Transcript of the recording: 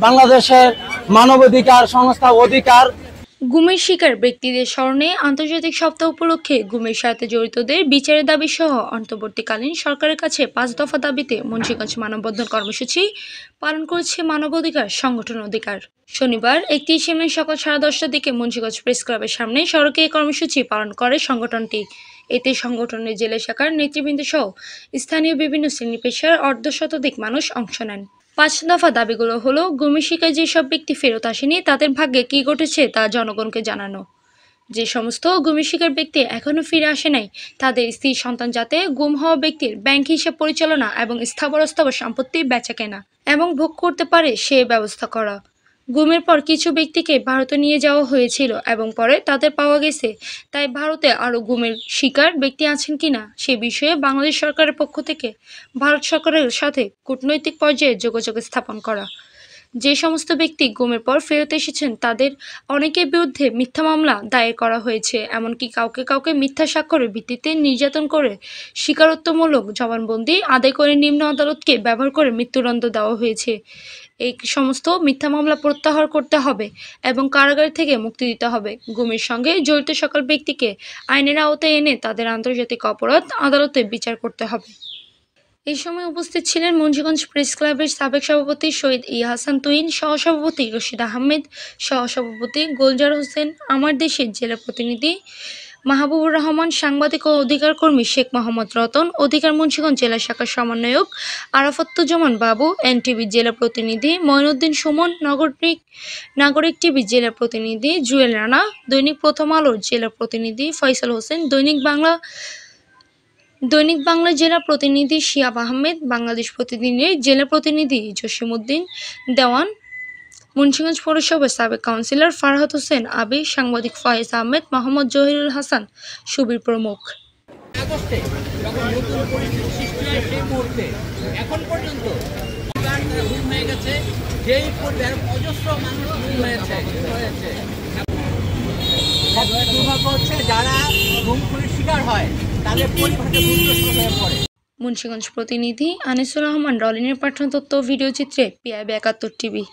বাংলাদেশের মানবাধিকার সংস্থা অধিকার। গুমের শিকার ব্যক্তিদের স্মরণে আন্তর্জাতিক সপ্তাহ উপলক্ষে গুমের সাথে জড়িতদের বিচারের দাবি সহ অন্তর্বর্তীকালীন সরকারের কাছে 5 দফা দাবিতে মুন্সিগঞ্জ মানববন্ধন কর্মসূচি পালন করেছে মানবাধিকার সংগঠন অধিকার। শনিবার 31শে মে সকাল 10:30টার দিকে মুন্সিগঞ্জ প্রেস ক্লাবের সামনে সড়কে এই কর্মসূচি পালন করে সংগঠনটি। এতে সংগঠনের জেলা শাখার নেতৃবৃন্দ সহ স্থানীয় বিভিন্ন শ্রেণী পেশার অর্ধশতাধিক মানুষ অংশ নেন। 5 দফা দাবিগুলো হলো গুমের শিকার যেসব ব্যক্তি ফেরত আসেনি তাদের ভাগ্যে কী ঘটেছে তা জনগণকে জানানো, যে সমস্ত গুমের শিকার ব্যক্তি এখনও ফিরে আসে নাই তাদের স্ত্রী সন্তান যাতে গুম হওয়া ব্যক্তির ব্যাংক হিসাব পরিচালনা এবং স্থাবর অস্থাবর সম্পত্তি বেচাকেনা এবং ভোগ করতে পারে সে ব্যবস্থা করা। গুমের পর কিছু ব্যক্তিকে ভারতে নিয়ে যাওয়া হয়েছিল এবং পরে তাদের পাওয়া গেছে, তাই ভারতে আরও গুমের শিকার ব্যক্তি আছেন কিনা সে বিষয়ে বাংলাদেশ সরকারের পক্ষ থেকে ভারত সরকারের সাথে কূটনৈতিক পর্যায়ে যোগাযোগ স্থাপন করা। যে সমস্ত ব্যক্তি গুমের পর ফেরত এসেছেন তাদের অনেকের বিরুদ্ধে মিথ্যা মামলা দায়ের করা হয়েছে, এমনকি কাউকে কাউকে মিথ্যা স্বাক্ষরের ভিত্তিতে নির্যাতন করে স্বীকারোক্তিমূলক জবানবন্দি আদায় করে নিম্ন আদালতকে ব্যবহার করে মৃত্যুদণ্ড দেওয়া হয়েছে। এই সমস্ত মিথ্যা মামলা প্রত্যাহার করতে হবে এবং কারাগার থেকে মুক্তি দিতে হবে। গুমের সঙ্গে জড়িত সকল ব্যক্তিকে আইনের আওতায় এনে তাদের আন্তর্জাতিক অপরাধ আদালতে বিচার করতে হবে। এই সময় উপস্থিত ছিলেন মুন্সিগঞ্জ প্রেস ক্লাবের সাবেক সভাপতি শহীদ হাসান তুহিন, সহসভাপতি রশিদ আহমেদ, সহসভাপতি গোলজার হোসেন, আমার দেশের জেলা প্রতিনিধি মাহবুবুর রহমান, সাংবাদিক ও অধিকার কর্মী শেখ মোহাম্মদ রতন, অধিকার মুন্সিগঞ্জ জেলা শাখার সমন্বয়ক আরাফাতুজ্জামান বাবু, এনটিভির জেলা প্রতিনিধি মঈনুদ্দিন সুমন, নাগরিক টিভির জেলা প্রতিনিধি জুয়েল রানা, দৈনিক প্রথম আলোর জেলা প্রতিনিধি ফয়সাল হোসেন, দৈনিক বাংলা জেলা প্রতিনিধি শিয়াব আহমেদ, বাংলাদেশ প্রতিদিনের জেলা প্রতিনিধি জসিমউদ্দিন দেওয়ান, মুন্সিগঞ্জ পৌরসভার সাবেক কাউন্সিলর ফারহাদ হোসেন আবি, সাংবাদিক ফয়েজ আহমেদ, মোহাম্মদ জহিরুল হাসান সুবীর প্রমুখ। এখন পর্যন্ত যারা গুমের শিকার হয় তাদের পরিবারে হয়ে পড়ে। মুন্সিগঞ্জ প্রতিনিধি আনিসুর রহমান রলিনের পাঠানো তথ্য ভিডিও চিত্রে PIB 71 টিভি।